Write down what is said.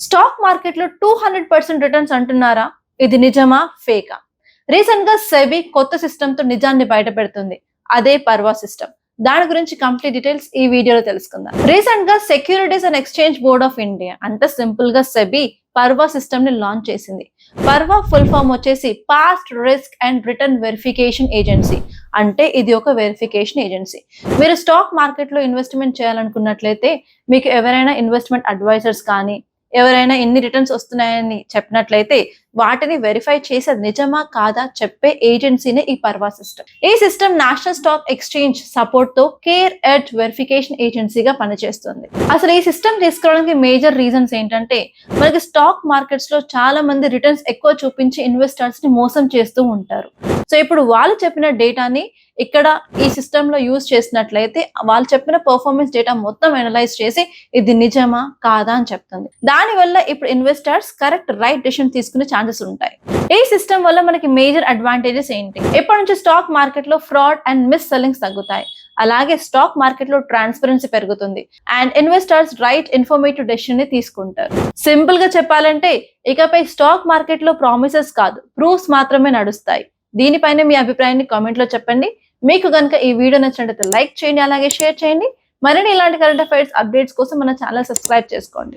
Stock market లో 200% returns అంటున్నారా? ఇది నిజమా ఫేకా? రీసెంట్ గా సెబీ కొత్త సిస్టమ్ తో నిజాన్ని బయట పెడుతుంది. అదే పర్వా సిస్టమ్. దాని గురించి కంప్లీట్ డీటెయిల్స్ ఈ వీడియోలో తెలుసుకుందాం. రీసెంట్ గా securities and exchange board of India అంటే సింపుల్ గా సెబీ పర్వా సిస్టమ్ ని లాంచ్ చేసింది. పర్వా ఫుల్ ఫామ్ వచ్చేసి past risk and return verification agency. అంటే ఇది ఒక వెరిఫికేషన్ ఏజెన్సీ. మీరు స్టాక్ మార్కెట్ లో ఇన్వెస్ట్మెంట్ చేయాలనుకున్నట్లయితే మీకు ఎవరైనా ఇన్వెస్ట్మెంట్ అడ్వైజర్స్ కానీ ఎవరైనా ఎన్ని రిటర్న్స్ వస్తున్నాయని చెప్పినట్లయితే వాటిని వెరిఫై చేసి అది నిజమా కాదా చెప్పే ఏజెన్సీనే ఈ పర్వా సిస్టమ్. ఈ system national stock exchange support తో కేర్ ఎట్ వెరిఫికేషన్ ఏజెన్సీగా పనిచేస్తుంది. అసలు ఈ సిస్టమ్ తీసుకోవడానికి మేజర్ రీజన్స్ ఏంటంటే మనకి స్టాక్ మార్కెట్స్ లో చాలా మంది రిటర్న్స్ ఎక్కువ చూపించి ఇన్వెస్టర్స్ ని మోసం చేస్తూ ఉంటారు. సో ఇప్పుడు వాళ్ళు చెప్పిన డేటాని ఇక్కడ ఈ సిస్టమ్ లో యూజ్ చేసినట్లయితే వాళ్ళు చెప్పిన పర్ఫార్మెన్స్ డేటా మొత్తం అనలైజ్ చేసి ఇది నిజమా కాదా అని చెప్తుంది. దానివల్ల ఇప్పుడు ఇన్వెస్టర్స్ కరెక్ట్ రైట్ డిసిషన్ తీసుకునే ఛాన్సెస్ ఉంటాయి. ఈ సిస్టమ్ వల్ల మనకి మేజర్ అడ్వాంటేజెస్ ఏంటి? ఇప్పటి నుంచి స్టాక్ మార్కెట్ లో ఫ్రాడ్ అండ్ మిస్ సెల్లింగ్స్ తగ్గుతాయి. అలాగే స్టాక్ మార్కెట్ లో ట్రాన్స్పరెన్సీ పెరుగుతుంది and investors right informative decision ని తీసుకుంటారు. సింపుల్ గా చెప్పాలంటే ఇకపై స్టాక్ మార్కెట్ లో ప్రామిసెస్ కాదు ప్రూఫ్స్ మాత్రమే నడుస్తాయి. దీనిపైన మీ అభిప్రాయాన్ని కామెంట్ లో చెప్పండి. మీకు గనుక ఈ వీడియో నచ్చినట్లయితే లైక్ చేయండి, అలాగే షేర్ చేయండి. మరిన్ని ఇలాంటి కరెంట్ అఫైర్స్ అప్డేట్స్ కోసం మన ఛానల్ సబ్స్క్రైబ్ చేసుకోండి.